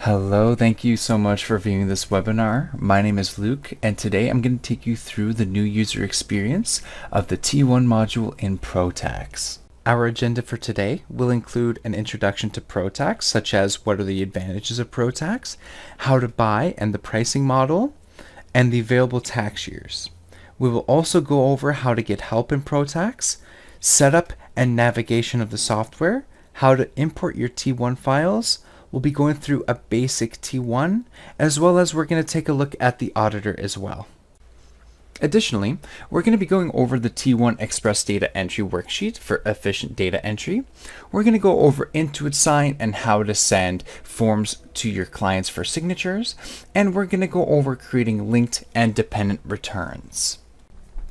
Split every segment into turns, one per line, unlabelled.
Hello, thank you so much for viewing this webinar. My name is Luke, and today I'm going to take you through the new user experience of the T1 module in ProTax. Our agenda for today will include an introduction to ProTax, such as what are the advantages of ProTax, how to buy and the pricing model, and the available tax years. We will also go over how to get help in ProTax, setup and navigation of the software, how to import your T1 files. We'll be going through a basic T1, as well as we're going to take a look at the auditor as well. Additionally, we're going to be going over the T1 Express Data Entry worksheet for efficient data entry. We're going to go over Intuit Sign and how to send forms to your clients for signatures, and we're going to go over creating linked and dependent returns.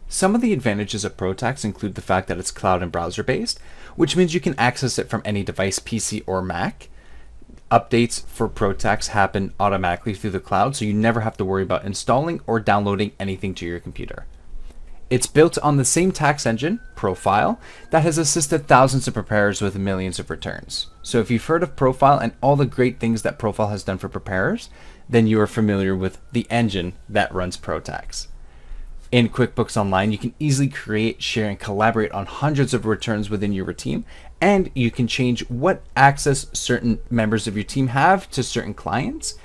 Some of the advantages of ProTax include the fact that it's cloud and browser based, which means you can access it from any device, PC or Mac. Updates for ProTax happen automatically through the cloud, so you never have to worry about installing or downloading anything to your computer. It's built on the same tax engine, Profile, that has assisted thousands of preparers with millions of returns. So if you've heard of Profile and all the great things that Profile has done for preparers, then you are familiar with the engine that runs ProTax. In QuickBooks Online, you can easily create, share, and collaborate on hundreds of returns within your team, and you can change what access certain members of your team have to certain clients,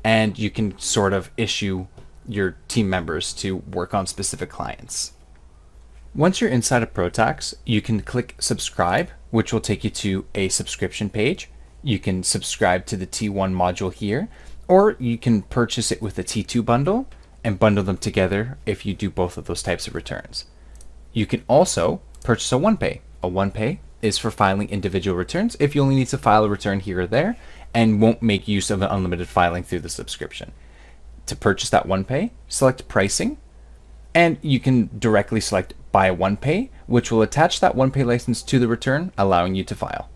and you can sort of issue your team members to work on specific clients. Once you're inside of ProTax, you can click subscribe, which will take you to a subscription page. You can subscribe to the T1 module here, or you can purchase it with the T2 bundle and bundle them together if you do both of those types of returns. You can also purchase a OnePay. A OnePay is for filing individual returns if you only need to file a return here or there and won't make use of an unlimited filing through the subscription. To purchase that OnePay, select pricing, and you can directly select buy OnePay, which will attach that OnePay license to the return, allowing you to file.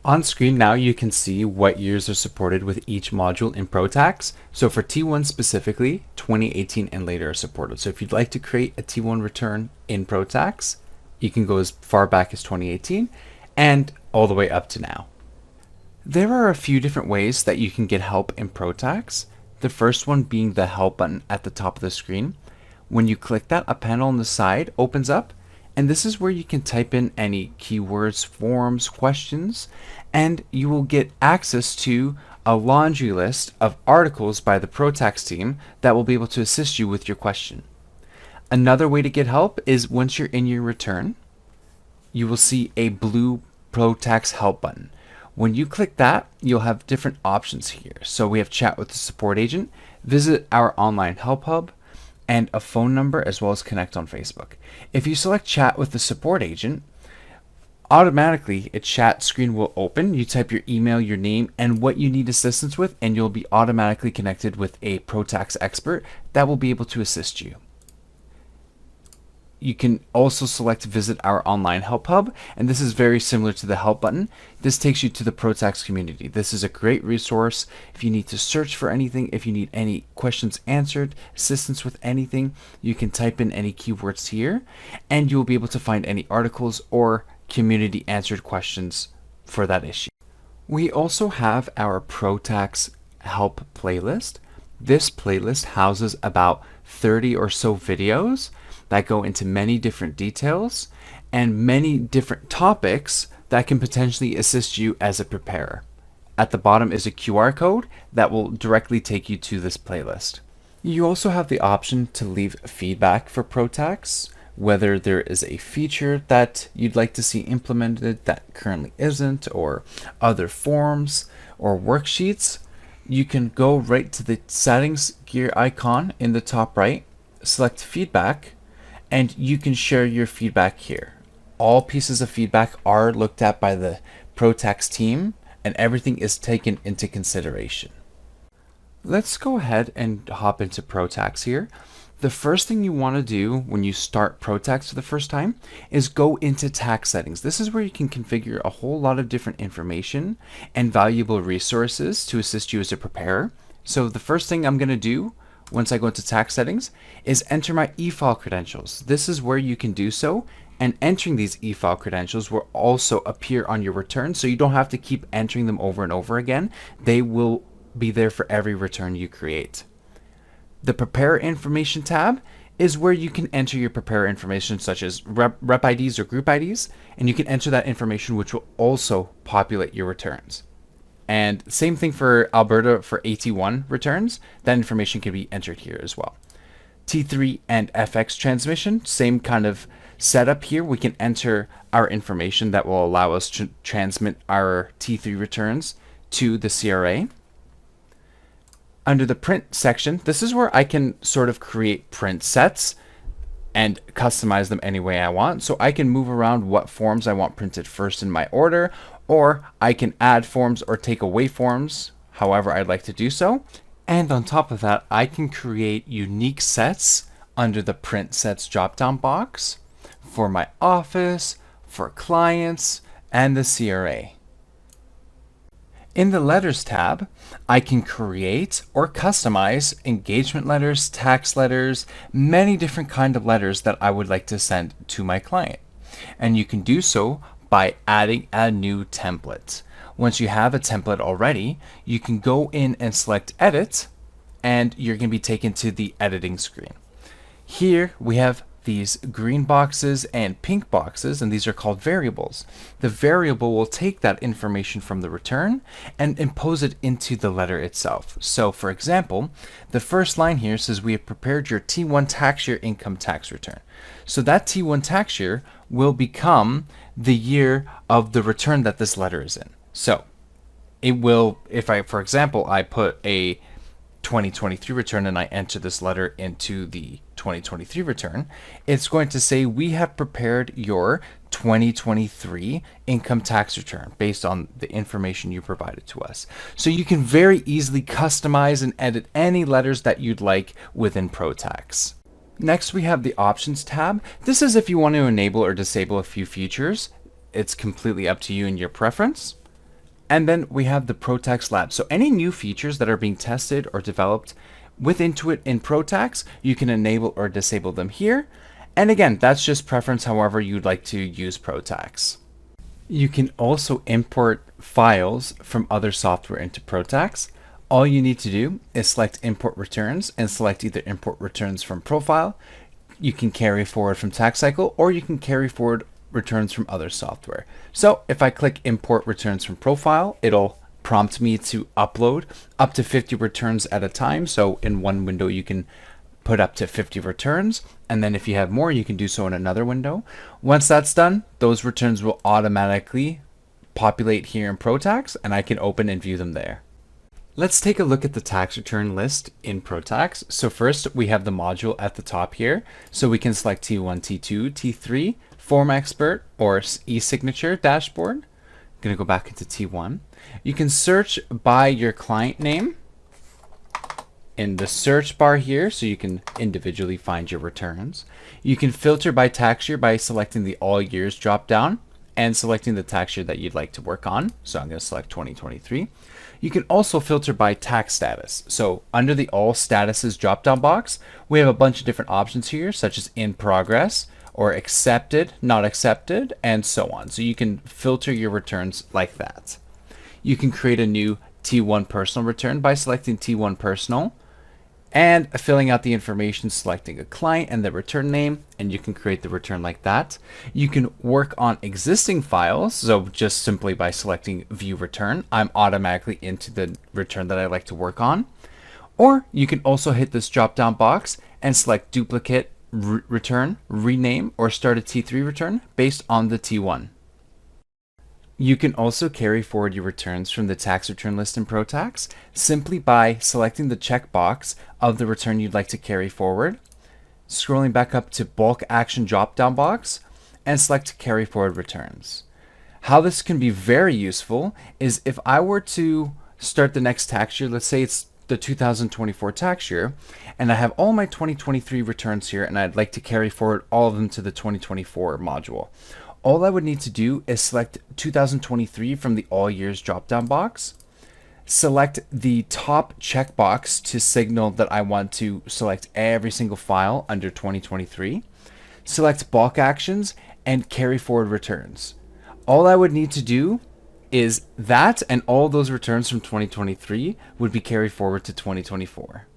On screen now you can see what years are supported with each module in ProTax. So for T1 specifically, 2018 and later are supported. So if you'd like to create a T1 return in ProTax, you can go as far back as 2018 and all the way up to now. There are a few different ways that you can get help in ProTax. The first one being the help button at the top of the screen. When you click that, a panel on the side opens up, and this is where you can type in any keywords, forms, questions, and you will get access to a laundry list of articles by the ProTax team that will be able to assist you with your question. Another way to get help is once you're in your return, you will see a blue ProTax help button. When you click that, you'll have different options here. So we have chat with the support agent, visit our online help hub, and a phone number, as well as connect on Facebook. If you select chat with the support agent, automatically a chat screen will open. You type your email, your name, and what you need assistance with, and you'll be automatically connected with a ProTax expert that will be able to assist you. You can also select visit our online help hub, and this is very similar to the help button. This takes you to the ProTax community. This is a great resource if you need to search for anything, if you need any questions answered, assistance with anything, you can type in any keywords here, and you'll be able to find any articles or community answered questions for that issue. We also have our ProTax help playlist. This playlist houses about 30 or so videos that go into many different details and many different topics that can potentially assist you as a preparer. At the bottom is a QR code that will directly take you to this playlist. You also have the option to leave feedback for ProTax, whether there is a feature that you'd like to see implemented that currently isn't, or other forms or worksheets. You can go right to the settings gear icon in the top right, select feedback, and you can share your feedback here. All pieces of feedback are looked at by the ProTax team, and everything is taken into consideration. Let's go ahead and hop into ProTax here. The first thing you want to do when you start ProTax for the first time is go into tax settings. This is where you can configure a whole lot of different information and valuable resources to assist you as a preparer. So the first thing I'm going to do once I go into tax settings is enter my e-file credentials. This is where you can do so And entering these e-file credentials will also appear on your return, so you don't have to keep entering them over and over again. They will be there for every return you create. The Prepare Information tab is where you can enter your preparer information, such as rep IDs or group IDs, and you can enter that information, which will also populate your returns. And same thing for Alberta for AT1 returns, that information can be entered here as well. T3 and FX transmission, same kind of setup here. We can enter our information that will allow us to transmit our T3 returns to the CRA. Under the print section, this is where I can sort of create print sets and customize them any way I want. So I can move around what forms I want printed first in my order, or I can add forms or take away forms, however I'd like to do so. And on top of that, I can create unique sets under the print sets drop-down box for my office, for clients, and the CRA. In the Letters tab, I can create or customize engagement letters, tax letters, many different kinds of letters that I would like to send to my client. And you can do so by adding a new template. Once you have a template already, you can go in and select Edit, and you're going to be taken to the editing screen. Here we have these green boxes and pink boxes, and these are called variables. The variable will take that information from the return and impose it into the letter itself. So for example, the first line here says we have prepared your T1 tax year income tax return. So that T1 tax year will become the year of the return that this letter is in. So it will, if I, for example, I put a 2023 return and I enter this letter into the 2023 return, it's going to say we have prepared your 2023 income tax return based on the information you provided to us. So you can very easily customize and edit any letters that you'd like within ProTax. Next, we have the Options tab. This is if you want to enable or disable a few features. It's completely up to you and your preference. And then we have the ProTax Lab. So any new features that are being tested or developed with Intuit in ProTax, you can enable or disable them here. And again, that's just preference, however you'd like to use ProTax. You can also import files from other software into ProTax. All you need to do is select Import Returns and select either Import Returns from Profile. You can carry forward from TaxCycle, or you can carry forward returns from other software. So if I click Import Returns from Profile, it'll prompt me to upload up to 50 returns at a time. So in one window, you can put up to 50 returns. And then if you have more, you can do so in another window. Once that's done, those returns will automatically populate here in ProTax, and I can open and view them there. Let's take a look at the tax return list in ProTax. So first, we have the module at the top here. So we can select T1, T2, T3, Form Expert, or e-signature dashboard. I'm going to go back into T1. You can search by your client name in the search bar here, so you can individually find your returns. You can filter by tax year by selecting the All Years drop down and selecting the tax year that you'd like to work on. So I'm going to select 2023. You can also filter by tax status. So under the All Statuses drop down box, we have a bunch of different options here, such as in progress, or accepted, not accepted, and so on. So you can filter your returns like that. You can create a new T1 personal return by selecting T1 personal and filling out the information, selecting a client and the return name, and you can create the return like that. You can work on existing files, so just simply by selecting view return, I'm automatically into the return that I like to work on. Or you can also hit this drop down box and select duplicate return, rename, or start a T3 return based on the T1. You can also carry forward your returns from the tax return list in ProTax simply by selecting the checkbox of the return you'd like to carry forward, scrolling back up to bulk action drop down box, and select carry forward returns. How this can be very useful is if I were to start the next tax year, let's say it's the 2024 tax year, and I have all my 2023 returns here, and I'd like to carry forward all of them to the 2024 module. All I would need to do is select 2023 from the All Years drop-down box, select the top checkbox to signal that I want to select every single file under 2023, select bulk actions, and carry forward returns. All I would need to do is that, and all those returns from 2023 would be carried forward to 2024.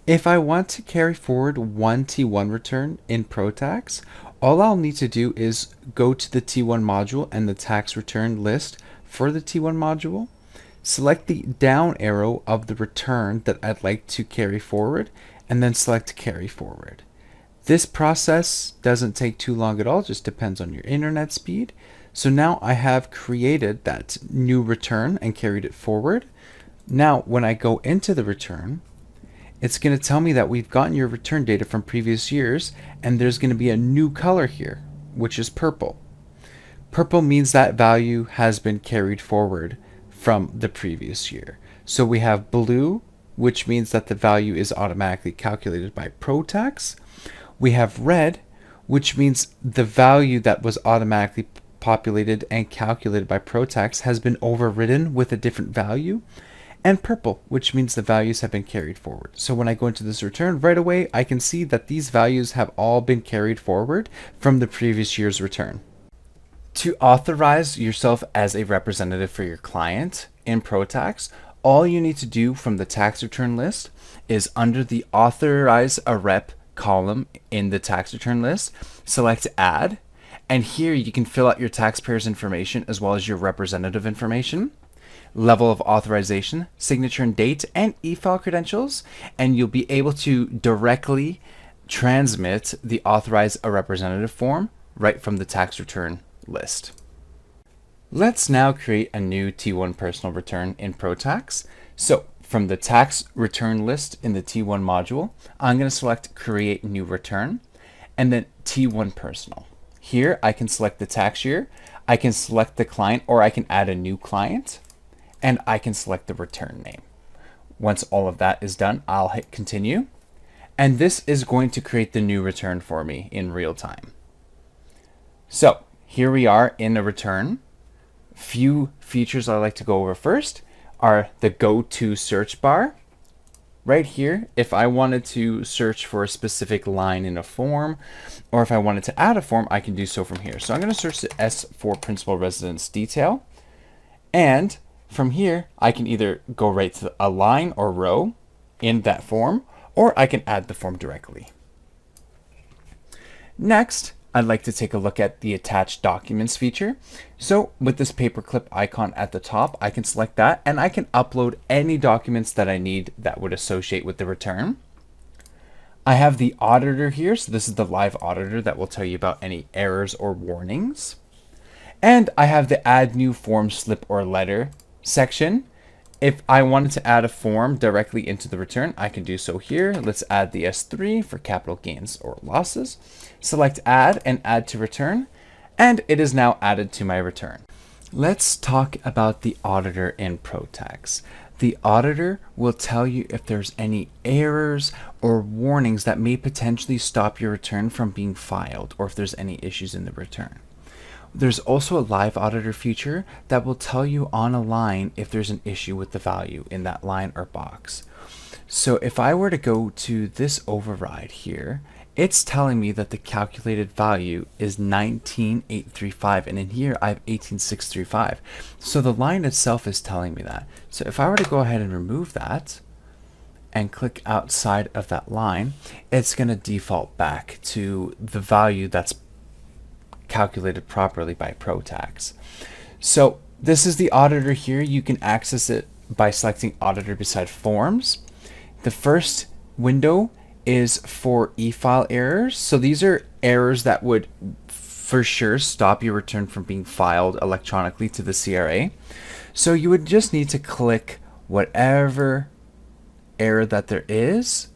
If I want to carry forward one T1 return in ProTax, all I'll need to do is go to the T1 module and the tax return list for the T1 module, select the down arrow of the return that I'd like to carry forward, and then select carry forward. This process doesn't take too long at all, just depends on your internet speed. So now I have created that new return and carried it forward. Now when I go into the return, it's going to tell me that we've gotten your return data from previous years, and there's going to be a new color here, which is purple. Purple means that value has been carried forward from the previous year. So we have blue, which means that the value is automatically calculated by ProTax. We have red, which means the value that was automatically populated and calculated by ProTax has been overridden with a different value. And purple, which means the values have been carried forward. So when I go into this return right away, I can see that these values have all been carried forward from the previous year's return. To authorize yourself as a representative for your client in ProTax, all you need to do from the tax return list is under the Authorize a Rep column in the tax return list, select Add, and here you can fill out your taxpayer's information as well as your representative information, level of authorization, signature and date, and e-file credentials, and you'll be able to directly transmit the Authorize a Representative form right from the tax return list. Let's now create a new T1 personal return in ProTax. So from the tax return list in the T1 module, I'm going to select Create New Return and then T1 Personal. Here I can select the tax year, I can select the client, or I can add a new client, and I can select the return name. Once all of that is done, I'll hit continue. And this is going to create the new return for me in real time. So here we are in a return. Few features I like to go over first are the go to search bar. Right here, if I wanted to search for a specific line in a form, or if I wanted to add a form, I can do so from here. So I'm going to search the S for principal residence detail. And from here, I can either go right to a line or row in that form, or I can add the form directly. Next, I'd like to take a look at the Attach Documents feature. So with this paperclip icon at the top, I can select that and I can upload any documents that I need that would associate with the return. I have the auditor here, so this is the live auditor that will tell you about any errors or warnings. And I have the Add New Form, Slip, or Letter section. If I wanted to add a form directly into the return, I can do so here. Let's add the S3 for capital gains or losses. Select Add and Add to Return, and it is now added to my return. Let's talk about the auditor in ProTax. The auditor will tell you if there's any errors or warnings that may potentially stop your return from being filed, or if there's any issues in the return. There's also a live auditor feature that will tell you on a line if there's an issue with the value in that line or box. So if I were to go to this override here, it's telling me that the calculated value is 19,835, and in here I have 18,635. So the line itself is telling me that. So if I were to go ahead and remove that and click outside of that line, it's going to default back to the value that's calculated properly by ProTax. So this is the auditor here. You can access it by selecting Auditor beside Forms. The first window is for e-file errors. So these are errors that would for sure stop your return from being filed electronically to the CRA. So you would just need to click whatever error that there is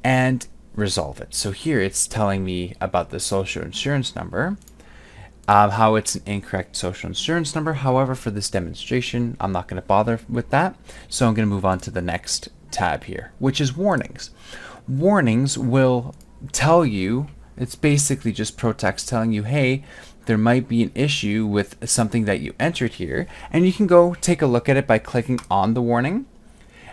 and resolve it. So here it's telling me about the social insurance number. How it's an incorrect social insurance number. However, for this demonstration, I'm not going to bother with that. So I'm going to move on to the next tab here, which is warnings. Warnings will tell you, it's basically just ProTax telling you, hey, there might be an issue with something that you entered here. And you can go take a look at it by clicking on the warning.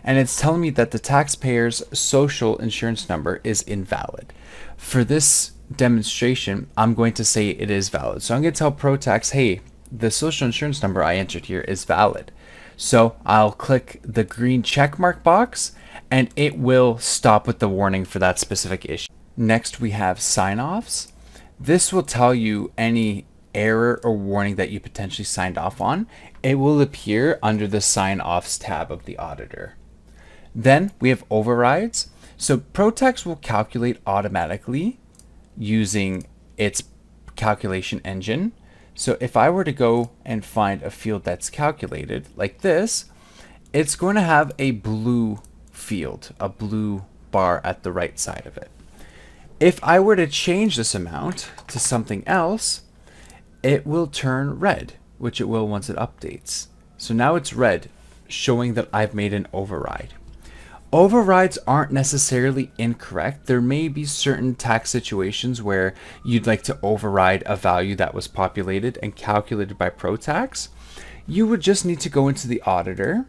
And it's telling me that the taxpayer's social insurance number is invalid. For this demonstration, I'm going to say it is valid. So I'm going to tell ProTax, hey, the social insurance number I entered here is valid. So I'll click the green check mark box and it will stop with the warning for that specific issue. Next, we have sign-offs. This will tell you any error or warning that you potentially signed off on. It will appear under the sign-offs tab of the auditor. Then we have overrides. So ProTax will calculate automatically using its calculation engine. So if I were to go and find a field that's calculated like this, it's going to have a blue field, a blue bar at the right side of it. If I were to change this amount to something else, it will turn red, which it will once it updates. So now it's red, showing that I've made an override. Overrides aren't necessarily incorrect. There may be certain tax situations where you'd like to override a value that was populated and calculated by ProTax. You would just need to go into the auditor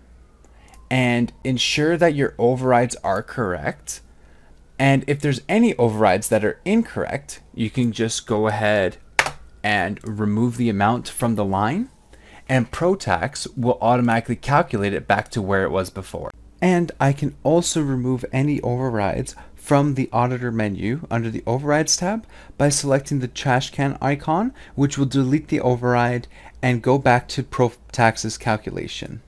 and ensure that your overrides are correct. And if there's any overrides that are incorrect, you can just go ahead and remove the amount from the line, and ProTax will automatically calculate it back to where it was before. And I can also remove any overrides from the auditor menu under the overrides tab by selecting the trash can icon, which will delete the override and go back to ProTax's calculation.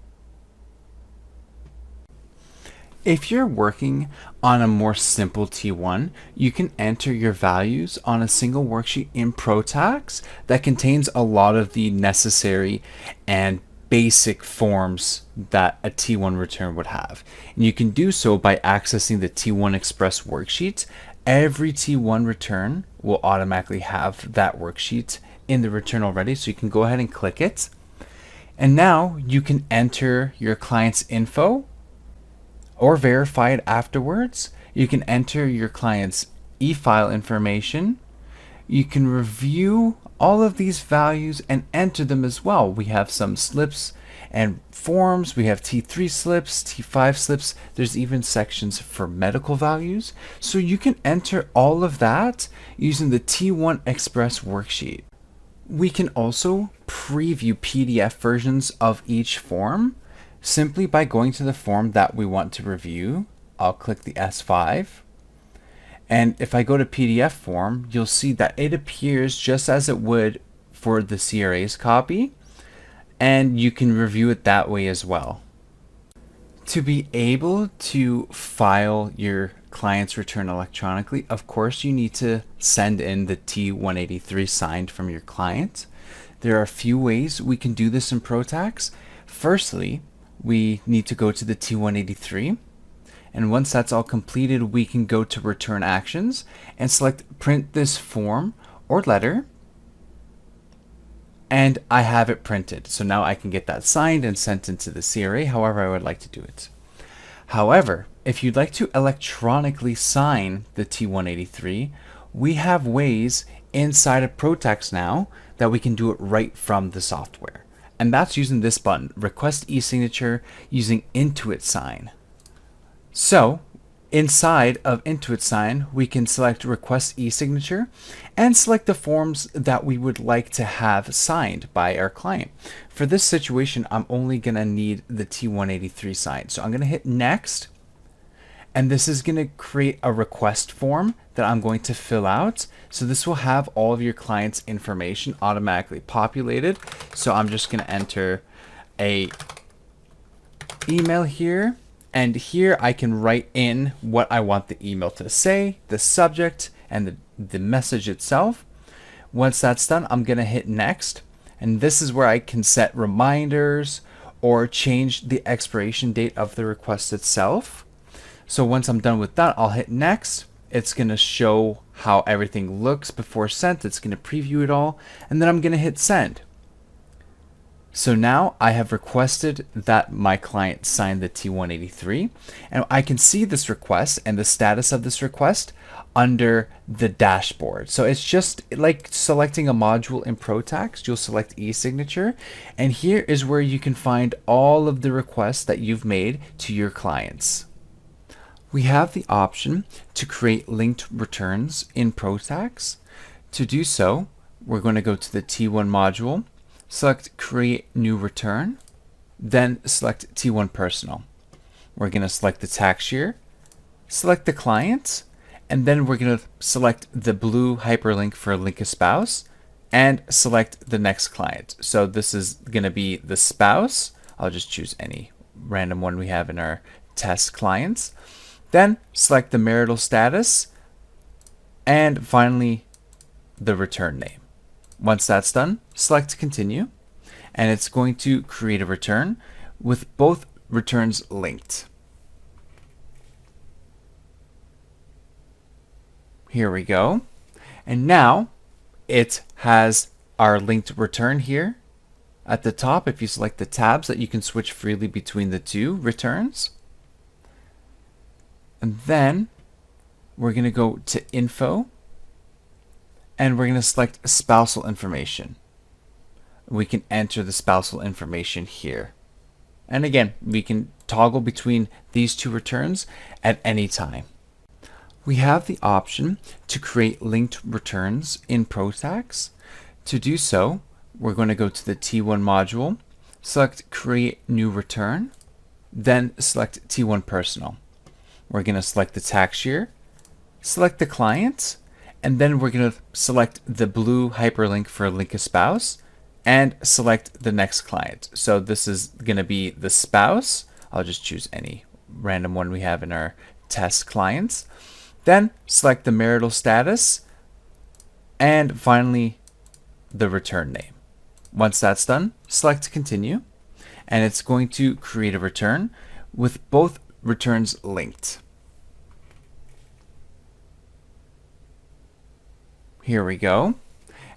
If you're working on a more simple T1, you can enter your values on a single worksheet in ProTax that contains a lot of the necessary and basic forms that a T1 return would have. And you can do so by accessing the T1 Express worksheet. Every T1 return will automatically have that worksheet in the return already, so you can go ahead and click it. And now you can enter your client's info or verify it afterwards. You can enter your client's e-file information. You can review all of these values and enter them as well. We have some slips and forms. We have T3 slips, T5 slips. There's even sections for medical values. So you can enter all of that using the T1 Express worksheet. We can also preview PDF versions of each form simply by going to the form that we want to review. I'll click the S5. And if I go to PDF form, you'll see that it appears just as it would for the CRA's copy, and you can review it that way as well. To be able to file your client's return electronically, of course, you need to send in the T183 signed from your client. There are a few ways we can do this in ProTax. Firstly, we need to go to the T183. And once that's all completed, we can go to Return Actions and select Print this form or letter. And I have it printed. So now I can get that signed and sent into the CRA however I would like to do it. However, if you'd like to electronically sign the T183, we have ways inside of ProTax now that we can do it right from the software. And that's using this button, Request e-signature, using Intuit Sign. So inside of Intuit Sign, we can select Request e-signature and select the forms that we would like to have signed by our client. For this situation, I'm only going to need the T183 signed. So I'm going to hit Next, and this is going to create a request form that I'm going to fill out. So this will have all of your client's information automatically populated. So I'm just going to enter a email here. And here I can write in what I want the email to say, the subject, and the message itself. Once that's done, I'm going to hit Next. And this is where I can set reminders or change the expiration date of the request itself. So once I'm done with that, I'll hit Next. It's going to show how everything looks before sent. It's going to preview it all. And then I'm going to hit Send. So now I have requested that my client sign the T183, and I can see this request and the status of this request under the dashboard. So it's just like selecting a module in ProTax. You'll select e-signature, and here is where you can find all of the requests that you've made to your clients. We have the option to create linked returns in ProTax. To do so, we're going to go to the T1 module, select Create New Return, then select T1 Personal. We're going to select the tax year, select the client, and then we're going to select the blue hyperlink for link a spouse and select the next client. So this is going to be the spouse. I'll just choose any random one we have in our test clients. Then select the marital status and finally the return name. Once that's done, select Continue, and it's going to create a return with both returns linked. Here we go. And now it has our linked return here at the top. If you select the tabs, that you can switch freely between the two returns. And then we're going to go to Info, and we're going to select spousal information. We can enter the spousal information here. And again, we can toggle between these two returns at any time. We have the option to create linked returns in ProTax. To do so, we're going to go to the T1 module, select Create New Return, then select T1 Personal. We're going to select the tax year, select the client, and then we're going to select the blue hyperlink for link a spouse and select the next client. So this is going to be the spouse. I'll just choose any random one we have in our test clients. Then select the marital status and finally the return name. Once that's done, select Continue, and it's going to create a return with both returns linked. Here we go.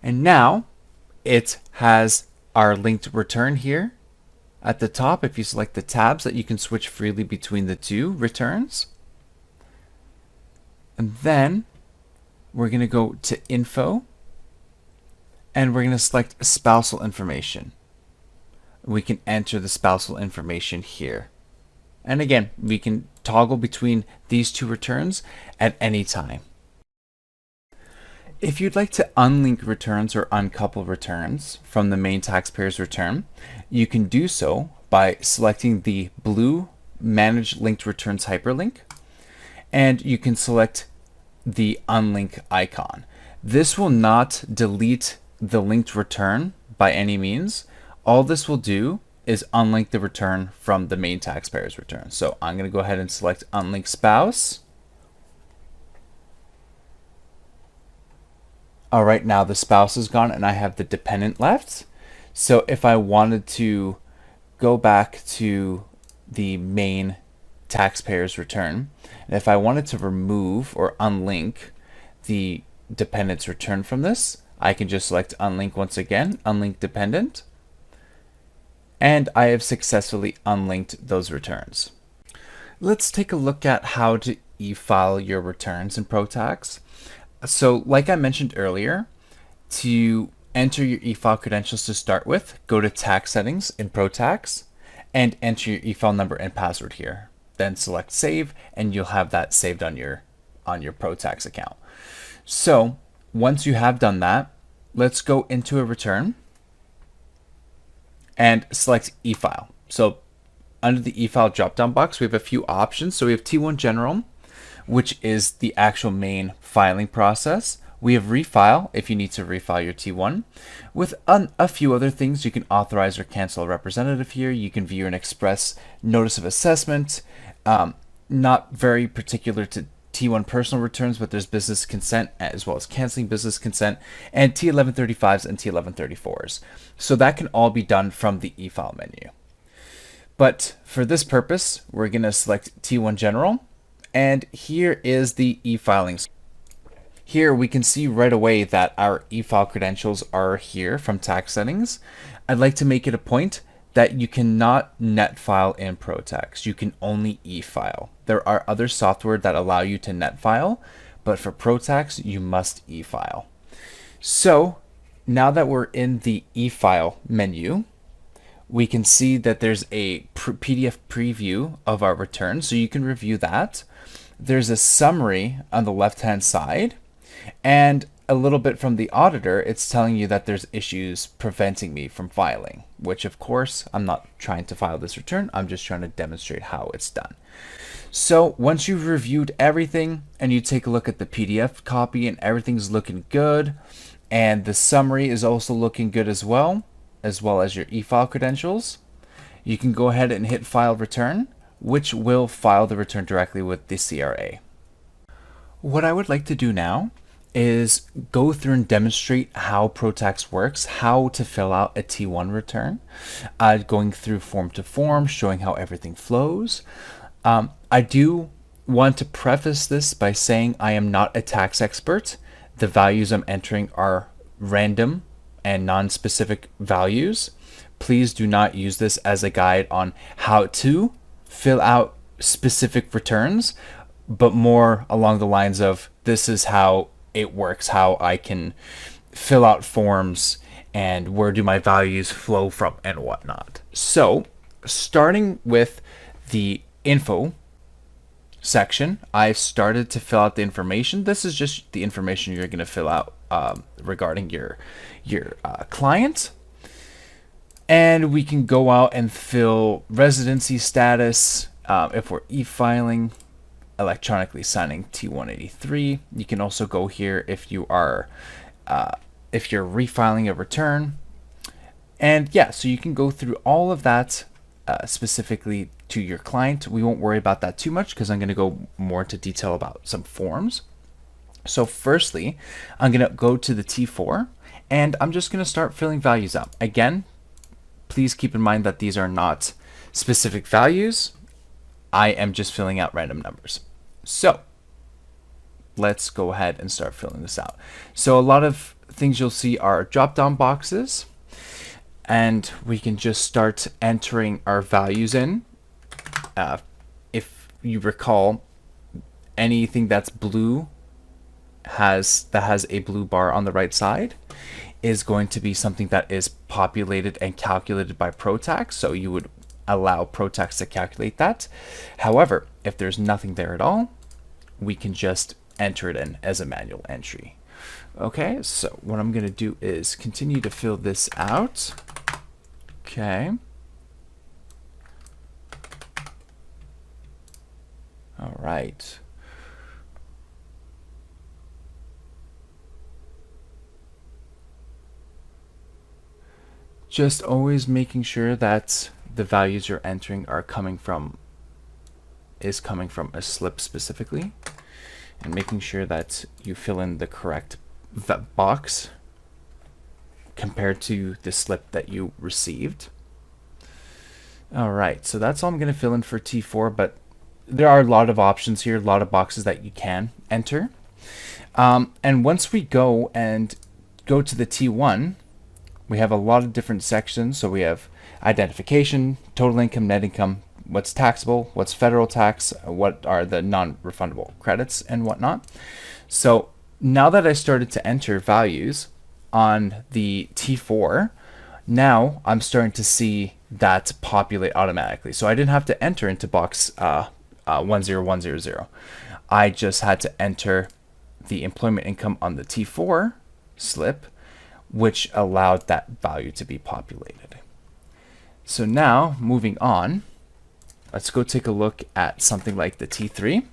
And now it has our linked return here at the top. If you select the tabs, that you can switch freely between the two returns. And then we're going to go to Info, and we're going to select spousal information. We can enter the spousal information here. And again, we can toggle between these two returns at any time. If you'd like to unlink returns or uncouple returns from the main taxpayer's return, you can do so by selecting the blue Manage Linked Returns hyperlink, and you can select the unlink icon. This will not delete the linked return by any means. All this will do is unlink the return from the main taxpayer's return. So I'm going to go ahead and select Unlink Spouse. All right, now the spouse is gone and I have the dependent left. So if I wanted to go back to the main taxpayer's return, and if I wanted to remove or unlink the dependent's return from this, I can just select Unlink once again, Unlink Dependent, and I have successfully unlinked those returns. Let's take a look at how to e-file your returns in ProTax. So like I mentioned earlier, to enter your e-file credentials to start with, go to Tax Settings in ProTax and enter your e-file number and password here. Then select Save, and you'll have that saved on your ProTax account. So once you have done that, let's go into a return and select e-file. So under the e-file drop-down box, we have a few options. So we have T1 General, which is the actual main filing process. We have Refile, if you need to refile your T1. With a few other things, you can authorize or cancel a representative here. You can view and express notice of assessment. Not very particular to T1 personal returns, but there's business consent as well as canceling business consent, and T1135s and T1134s. So that can all be done from the e-file menu. But for this purpose, we're going to select T1 General, and here is the e-filing. Here we can see right away that our e-file credentials are here from Tax Settings. I'd like to make it a point that you cannot net file in ProTax. You can only e-file. There are other software that allow you to net file, but for ProTax, you must e-file. So now that we're in the e-file menu, we can see that there's a PDF preview of our return, so you can review that. There's a summary on the left-hand side, and a little bit from the auditor, it's telling you that there's issues preventing me from filing, which of course I'm not trying to file this return. I'm just trying to demonstrate how it's done. So once you've reviewed everything and you take a look at the PDF copy and everything's looking good, and the summary is also looking good as well as your e-file credentials, you can go ahead and hit File Return, which will file the return directly with the CRA. What I would like to do now is go through and demonstrate how ProTax works, how to fill out a T1 return, going through form to form, showing how everything flows. I do want to preface this by saying I am not a tax expert. The values I'm entering are random and non-specific values. Please do not use this as a guide on how to fill out specific returns, but more along the lines of this is how it works, how I can fill out forms and where do my values flow from and whatnot. So starting with the info section, I've started to fill out the information. This is just the information you're going to fill out regarding your client. And we can go out and fill residency status, if we're e-filing, electronically signing T183. You can also go here if you are if you're refiling a return. And yeah, so you can go through all of that specifically to your client. We won't worry about that too much because I'm going to go more into detail about some forms. So firstly, I'm going to go to the T4 and I'm just going to start filling values out. Again, please keep in mind that these are not specific values. I am just filling out random numbers. So let's go ahead and start filling this out. So a lot of things you'll see are drop-down boxes, and we can just start entering our values in. If you recall, anything that's blue that has a blue bar on the right side is going to be something that is populated and calculated by ProTax. So you would allow ProTax to calculate that. However, if there's nothing there at all, we can just enter it in as a manual entry. Okay, so what I'm going to do is continue to fill this out. Okay. All right. Just always making sure that the values you're entering are coming from a slip specifically, and making sure that you fill in the correct box compared to the slip that you received. All right, so that's all I'm going to fill in for T4, but there are a lot of options here, a lot of boxes that you can enter. And once we go to the T1, we have a lot of different sections. So we have identification, total income, net income, what's taxable, what's federal tax, what are the non-refundable credits and whatnot. So now that I started to enter values on the T4, now I'm starting to see that populate automatically. So I didn't have to enter into box 10100. I just had to enter the employment income on the T4 slip, which allowed that value to be populated. So now moving on, let's go take a look at something like the T3.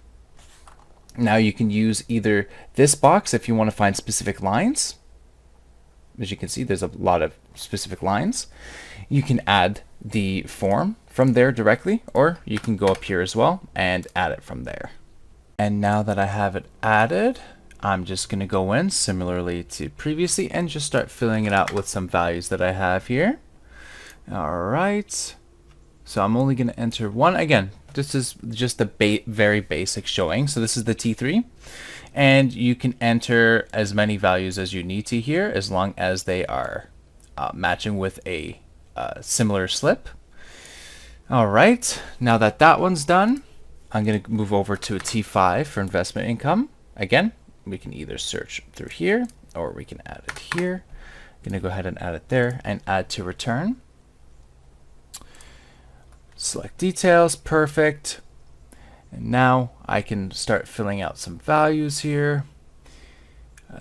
Now you can use either this box if you want to find specific lines. As you can see, there's a lot of specific lines. You can add the form from there directly, or you can go up here as well and add it from there. And now that I have it added, I'm just going to go in similarly to previously and just start filling it out with some values that I have here. All right. So I'm only going to enter one. Again, this is just the very basic showing. So this is the T3. And you can enter as many values as you need to here, as long as they are matching with a similar slip. All right. Now that that one's done, I'm going to move over to a T5 for investment income. Again, we can either search through here or we can add it here. I'm going to go ahead and add it there and add to return. Select details, perfect. And now I can start filling out some values here.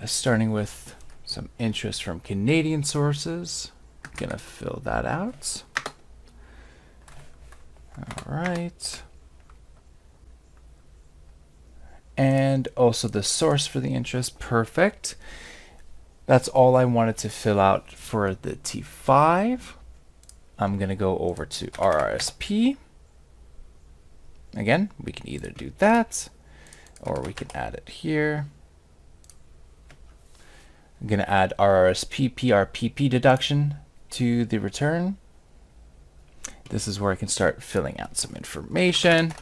starting with some interest from Canadian sources. Gonna fill that out. All right. And also the source for the interest. Perfect. That's all I wanted to fill out for the T5. I'm going to go over to RRSP. Again, we can either do that or we can add it here. I'm going to add RRSP PRPP deduction to the return. This is where I can start filling out some information.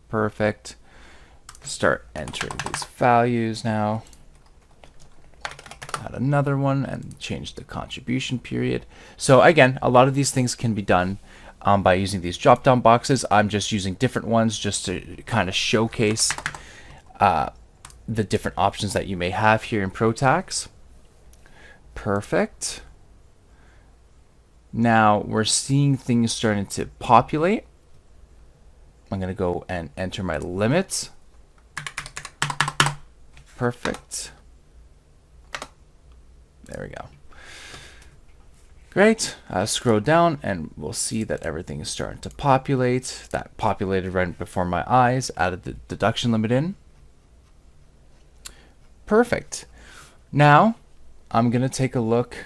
Perfect. Start entering these values now. Add another one and change the contribution period. So again, a lot of these things can be done by using these drop down boxes. I'm just using different ones just to kind of showcase the different options that you may have here in ProTax. Perfect. Now we're seeing things starting to populate. I'm going to go and enter my limits. Perfect. There we go. Great. Scroll down and we'll see that everything is starting to populate. That populated right before my eyes. Added the deduction limit in. Perfect. Now I'm going to take a look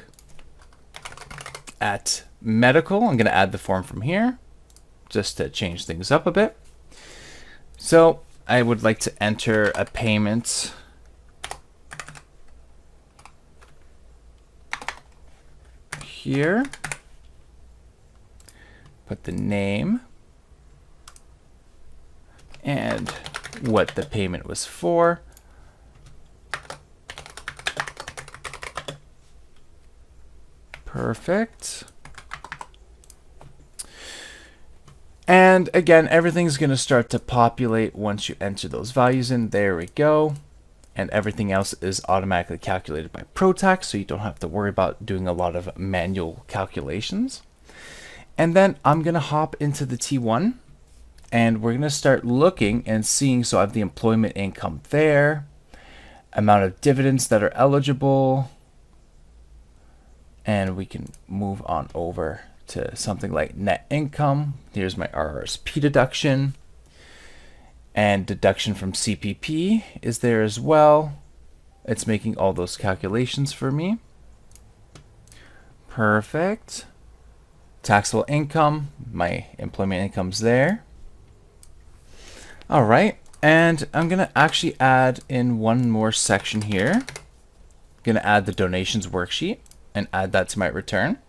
at medical. I'm going to add the form from here just to change things up a bit. So I would like to enter a payment here, put the name and what the payment was for. Perfect. And again, everything's going to start to populate once you enter those values in. There we go. And everything else is automatically calculated by ProTax, so you don't have to worry about doing a lot of manual calculations. And then I'm going to hop into the T1, and we're going to start looking and seeing. So I have the employment income there, amount of dividends that are eligible, and we can move on over to something like net income. Here's my RRSP deduction. And deduction from CPP is there as well. It's making all those calculations for me. Perfect. Taxable income, my employment income's there. All right, and I'm gonna actually add in one more section here. I'm gonna add the donations worksheet and add that to my return.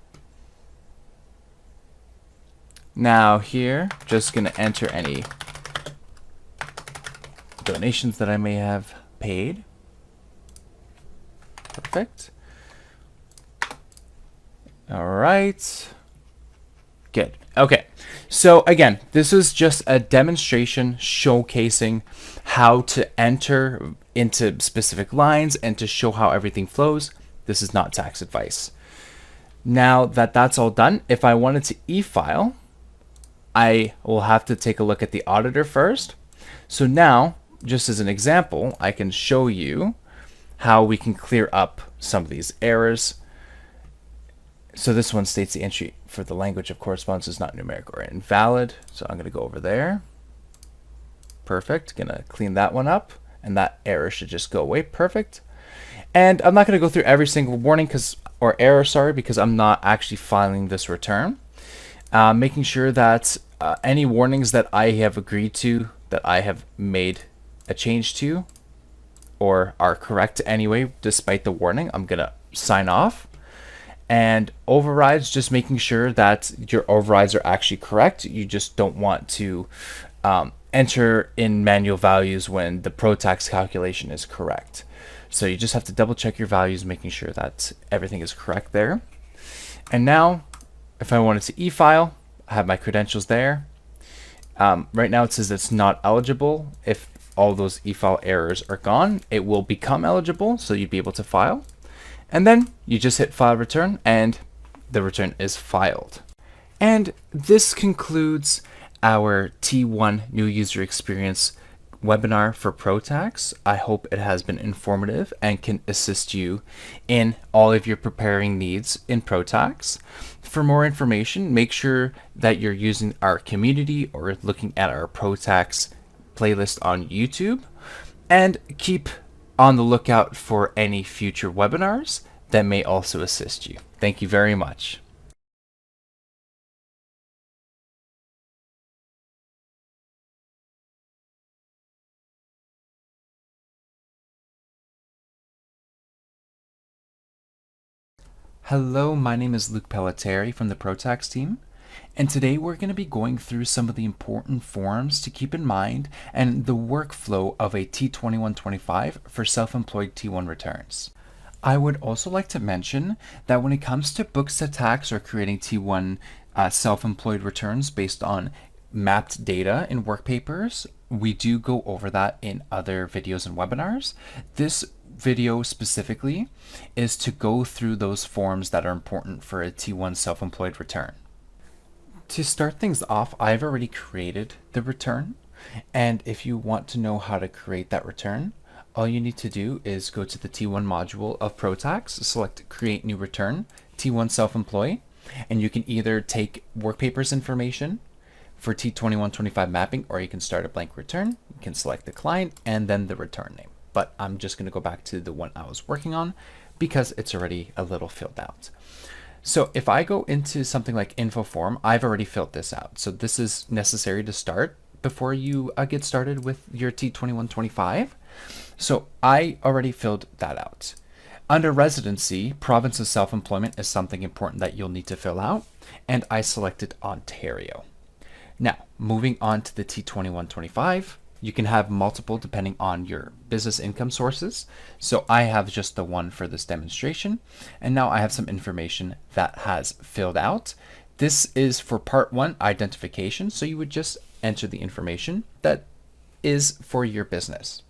Now here, just gonna enter any donations that I may have paid. Perfect. All right. Good. Okay. So again, this is just a demonstration showcasing how to enter into specific lines and to show how everything flows. This is not tax advice. Now that that's all done, if I wanted to e-file, I will have to take a look at the auditor first. So now, just as an example, I can show you how we can clear up some of these errors. So this one states the entry for the language of correspondence is not numeric or invalid. So I'm going to go over there. Perfect. Going to clean that one up, and that error should just go away. Perfect. And I'm not going to go through every single warning or error, sorry, because I'm not actually filing this return. Making sure that any warnings that I have agreed to, that I have made a change to, or are correct anyway, despite the warning, I'm going to sign off. And overrides, just making sure that your overrides are actually correct. You just don't want to enter in manual values when the ProTax calculation is correct. So you just have to double check your values, making sure that everything is correct there. And now, if I wanted to e-file, I have my credentials there. Right now it says it's not eligible. If all those e-file errors are gone, it will become eligible, so you'd be able to file. And then you just hit file return and the return is filed. And this concludes our T1 new user experience webinar for ProTax. I hope it has been informative and can assist you in all of your preparing needs in ProTax. For more information, make sure that you're using our community or looking at our ProTax playlist on YouTube, and keep on the lookout for any future webinars that may also assist you. Thank you very much. Hello, my name is Luke Pelletieri from the ProTax team, and today we're going to be going through some of the important forms to keep in mind and the workflow of a T2125 for self-employed T1 returns. I would also like to mention that when it comes to books to tax or creating T1 self-employed returns based on mapped data in work papers, we do go over that in other videos and webinars. This video specifically is to go through those forms that are important for a T1 self-employed return. To start things off, I've already created the return, and if you want to know how to create that return, all you need to do is go to the T1 module of ProTax, select Create New Return, T1 Self-Employed, and you can either take work papers information for T2125 mapping, or you can start a blank return. You can select the client and then the return name. But I'm just going to go back to the one I was working on because it's already a little filled out. So if I go into something like info form, I've already filled this out. So this is necessary to start before you get started with your T2125. So I already filled that out. Under residency, province of self-employment is something important that you'll need to fill out, and I selected Ontario. Now, moving on to the T2125, you can have multiple depending on your business income sources. So I have just the one for this demonstration. And now I have some information that has filled out. This is for part 1, identification. So you would just enter the information that is for your business.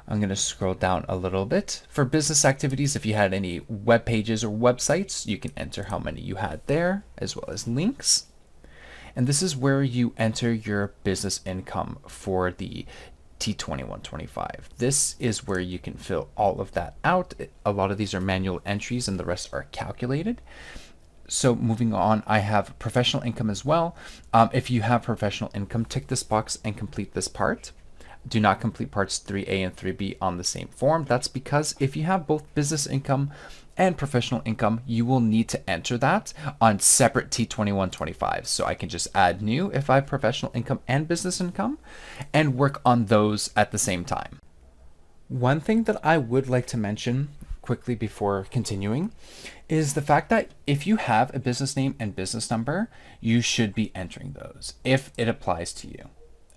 I'm going to scroll down a little bit. For business activities, if you had any web pages or websites, you can enter how many you had there, as well as links. And this is where you enter your business income for the T2125. This is where you can fill all of that out. A lot of these are manual entries and the rest are calculated. So moving on, I have professional income as well. If you have professional income, tick this box and complete this part. Do not complete parts 3A and 3B on the same form. That's because if you have both business income and professional income, you will need to enter that on separate T2125. So I can just add new if I have professional income and business income and work on those at the same time. One thing that I would like to mention quickly before continuing is the fact that if you have a business name and business number, you should be entering those if it applies to you.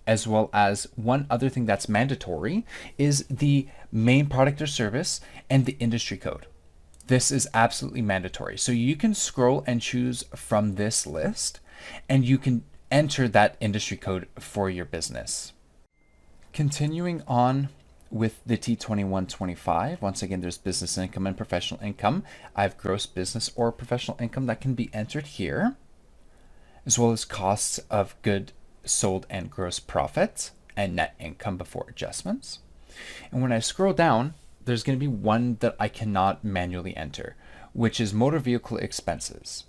As well as one other thing that's mandatory is the main product or service and the industry code. This is absolutely mandatory. So you can scroll and choose from this list and you can enter that industry code for your business. Continuing on with the T2125, once again, there's business income and professional income. I have gross business or professional income that can be entered here, as well as costs of goods sold and gross profit and net income before adjustments. And when I scroll down, there's going to be one that I cannot manually enter, which is motor vehicle expenses.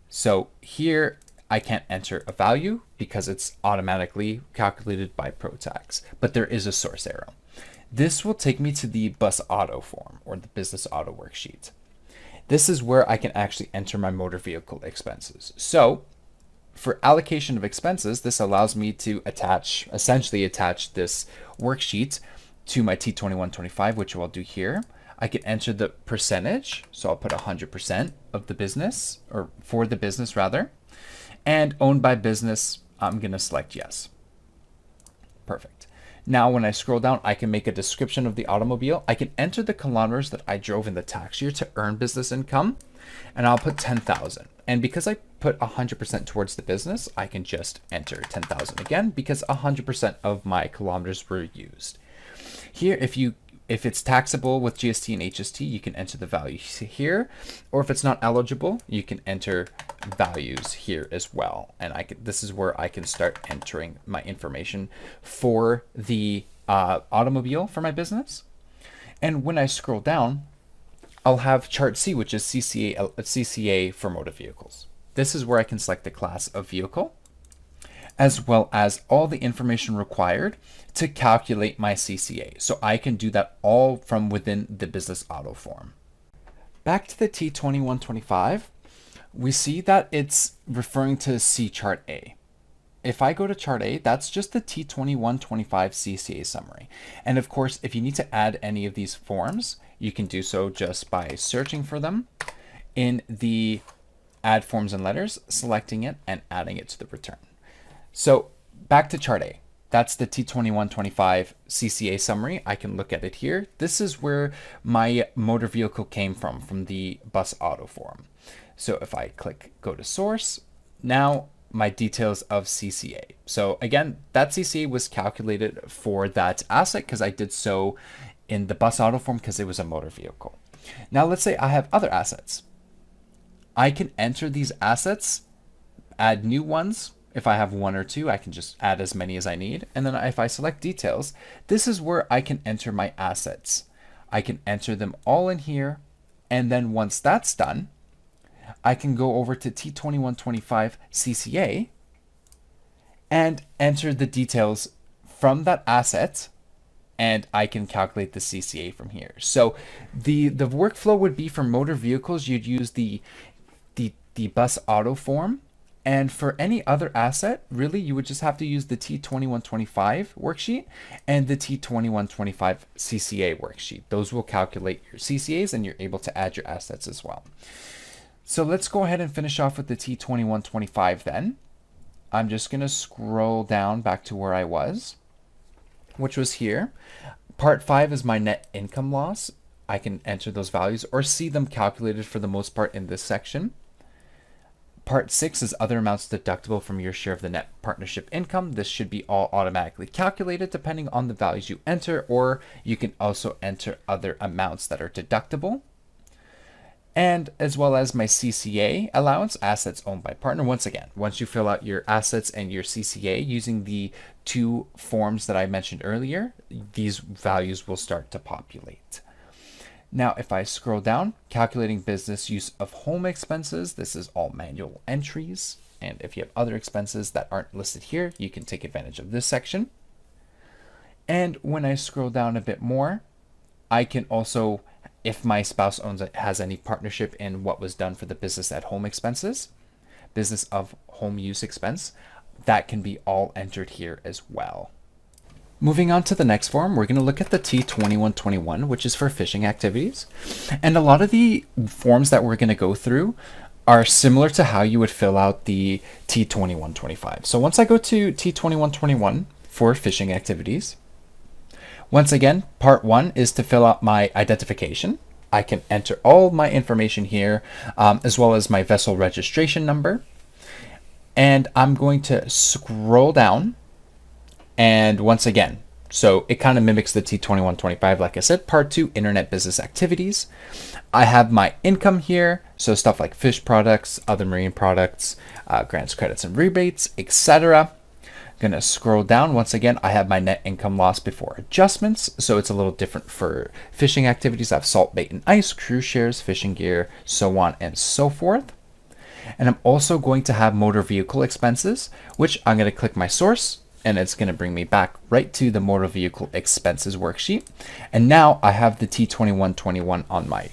So here I can't enter a value because it's automatically calculated by ProTax, but there is a source arrow. This will take me to the bus auto form or the business auto worksheet. This is where I can actually enter my motor vehicle expenses. So for allocation of expenses, this allows me to essentially attach this worksheet to my T2125, which I'll do here. I can enter the percentage. So I'll put 100% of the business, or for the business rather. And owned by business, I'm going to select yes. Perfect. Now when I scroll down, I can make a description of the automobile. I can enter the kilometers that I drove in the tax year to earn business income, and I'll put 10,000. And because I put 100% towards the business, I can just enter 10,000 again because 100% of my kilometers were used. Here, if you If it's taxable with GST and HST, you can enter the value here, or if it's not eligible, you can enter values here as well. And this is where I can start entering my information for the automobile for my business. And when I scroll down, I'll have chart C, which is CCA for motor vehicles. This is where I can select the class of vehicle, as well as all the information required to calculate my CCA. So I can do that all from within the business auto form. Back to the T2125, we see that it's referring to C chart A. If I go to chart A, that's just the T2125 CCA summary. And of course, if you need to add any of these forms, you can do so just by searching for them in the add forms and letters, selecting it and adding it to the return. So back to chart A, that's the T2125 CCA summary. I can look at it here. This is where my motor vehicle came from the bus auto form. So if I click go to source, now my details of CCA. So again, that CCA was calculated for that asset because I did so in the bus auto form because it was a motor vehicle. Now let's say I have other assets. I can enter these assets, add new ones. If I have one or two, I can just add as many as I need. And then if I select details, this is where I can enter my assets. I can enter them all in here. And then once that's done, I can go over to T2125 CCA and enter the details from that asset, and I can calculate the CCA from here. So the workflow would be for motor vehicles, you'd use the bus auto form. And for any other asset, really, you would just have to use the T2125 worksheet and the T2125 CCA worksheet. Those will calculate your CCAs and you're able to add your assets as well. So let's go ahead and finish off with the T2125 then. I'm just going to scroll down back to where I was, which was here. Part 5 is my net income loss. I can enter those values or see them calculated for the most part in this section. Part 6 is other amounts deductible from your share of the net partnership income. This should be all automatically calculated depending on the values you enter, or you can also enter other amounts that are deductible. And as well as my CCA allowance, assets owned by partner. Once again, once you fill out your assets and your CCA using the two forms that I mentioned earlier, these values will start to populate. Now, if I scroll down, calculating business use of home expenses, this is all manual entries. And if you have other expenses that aren't listed here, you can take advantage of this section. And when I scroll down a bit more, I can also, if my spouse has any partnership in what was done for the business at home expenses, business of home use expense, that can be all entered here as well. Moving on to the next form, we're going to look at the T2121, which is for fishing activities. And a lot of the forms that we're going to go through are similar to how you would fill out the T2125. So once I go to T2121 for fishing activities, once again, part 1 is to fill out my identification. I can enter all my information here, as well as my vessel registration number. And I'm going to scroll down. And once again, so it kind of mimics the T2125. Like I said, part 2, internet business activities. I have my income here. So stuff like fish products, other marine products, grants, credits, and rebates, etc. Going to scroll down. Once again, I have my net income loss before adjustments. So it's a little different for fishing activities. I have salt, bait, and ice, cruise shares, fishing gear, so on and so forth. And I'm also going to have motor vehicle expenses, which I'm going to click my source. And it's going to bring me back right to the motor vehicle expenses worksheet. And now I have the T2121 on my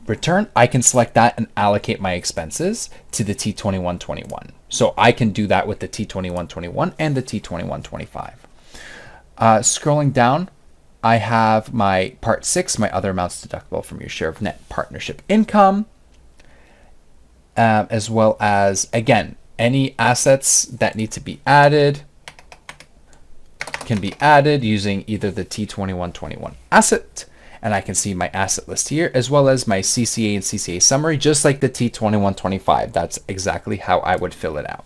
return. I can select that and allocate my expenses to the T2121. So I can do that with the T2121 and the T2125. Scrolling down, I have my part 6, my other amounts deductible from your share of net partnership income, as well as, again, any assets that need to be added can be added using either the T2121 asset, and I can see my asset list here, as well as my CCA and CCA summary, just like the T2125. That's exactly how I would fill it out.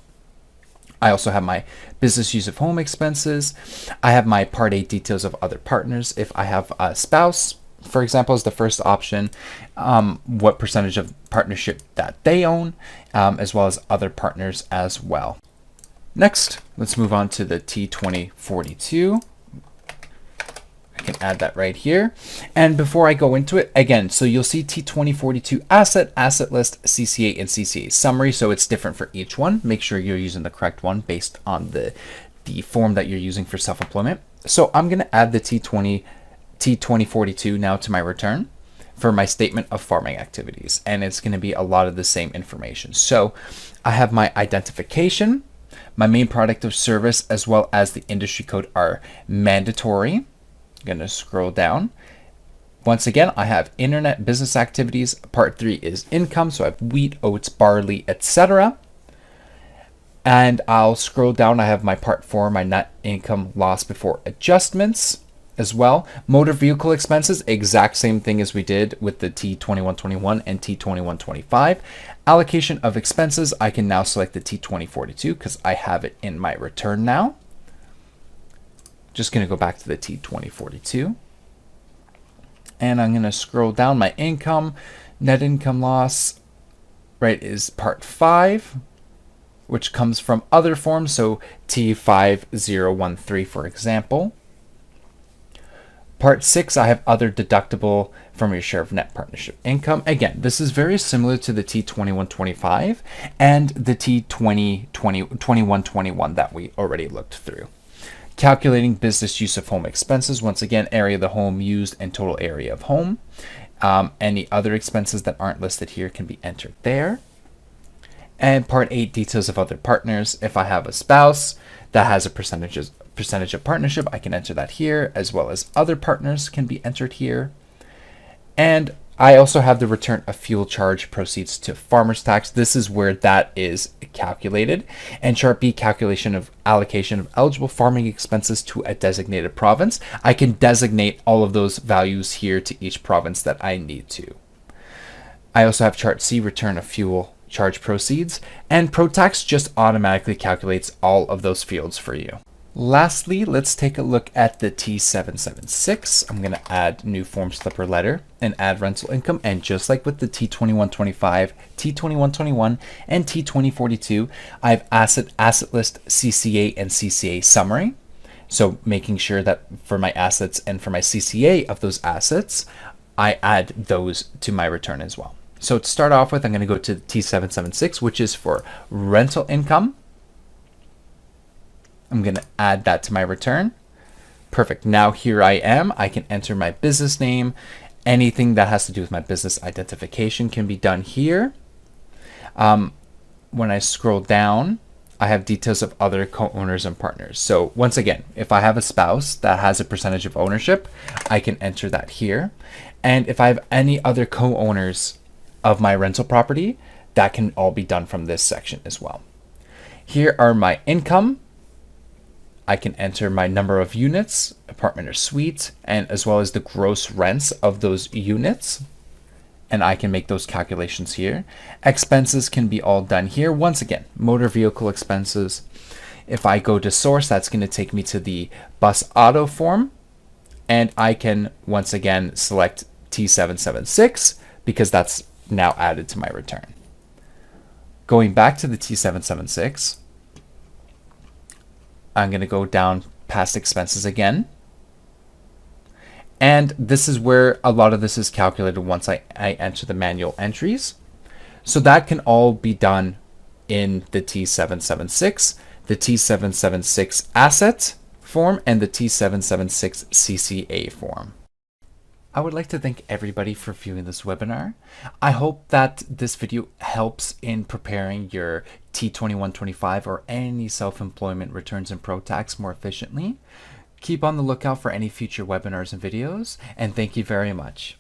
I also have my business use of home expenses. I have my Part A details of other partners. If I have a spouse, for example, is the first option, what percentage of partnership that they own, as well as other partners as well. Next, let's move on to the T2042. I can add that right here. And before I go into it, again, so you'll see T2042 asset, asset list, CCA, and CCA summary. So it's different for each one. Make sure you're using the correct one based on the form that you're using for self-employment. So I'm going to add the T2042 now to my return for my statement of farming activities. And it's going to be a lot of the same information. So I have my identification, my main product or service, as well as the industry code are mandatory. Going to scroll down. Once again, I have internet business activities. Part 3 is income. So I have wheat, oats, barley, etc. And I'll scroll down. I have my part 4, my net income loss before adjustments as well. Motor vehicle expenses, exact same thing as we did with the T2121 and T2125. Allocation of expenses, I can now select the T2042 because I have it in my return now. Just going to go back to the T2042. And I'm going to scroll down. My income, net income loss, right, is part 5, which comes from other forms. So T5013, for example. Part 6, I have other deductible from your share of net partnership income. Again, this is very similar to the T2125 and the T2121 that we already looked through. Calculating business use of home expenses. Once again, area of the home used and total area of home. Any other expenses that aren't listed here can be entered there. And part 8, details of other partners. If I have a spouse that has a percentage of partnership, I can enter that here, as well as other partners can be entered here. And I also have the return of fuel charge proceeds to farmers tax. This is where that is calculated. And chart B, calculation of allocation of eligible farming expenses to a designated province. I can designate all of those values here to each province that I need to. I also have chart C, return of fuel charge proceeds, and ProTax just automatically calculates all of those fields for you. Lastly, let's take a look at the T776. I'm going to add new form slipper letter and add rental income. And just like with the T2125, T2121, and T2042, I have asset list, CCA, and CCA summary. So making sure that for my assets and for my CCA of those assets, I add those to my return as well. So to start off with, I'm going to go to the T776, which is for rental income. I'm going to add that to my return. Perfect. Now here I am. I can enter my business name. Anything that has to do with my business identification can be done here. When I scroll down, I have details of other co-owners and partners. So once again, if I have a spouse that has a percentage of ownership, I can enter that here. And if I have any other co-owners of my rental property, that can all be done from this section as well. Here are my income. I can enter my number of units, apartment or suite, and as well as the gross rents of those units. And I can make those calculations here. Expenses can be all done here. Once again, motor vehicle expenses. If I go to source, that's going to take me to the bus auto form. And I can once again select T776 because that's now added to my return. Going back to the T776, I'm going to go down past expenses again. And this is where a lot of this is calculated once I enter the manual entries. So that can all be done in the T776, the T776 asset form, and the T776 CCA form. I would like to thank everybody for viewing this webinar. I hope that this video helps in preparing your T2125 or any self-employment returns in ProTax more efficiently. Keep on the lookout for any future webinars and videos, and thank you very much.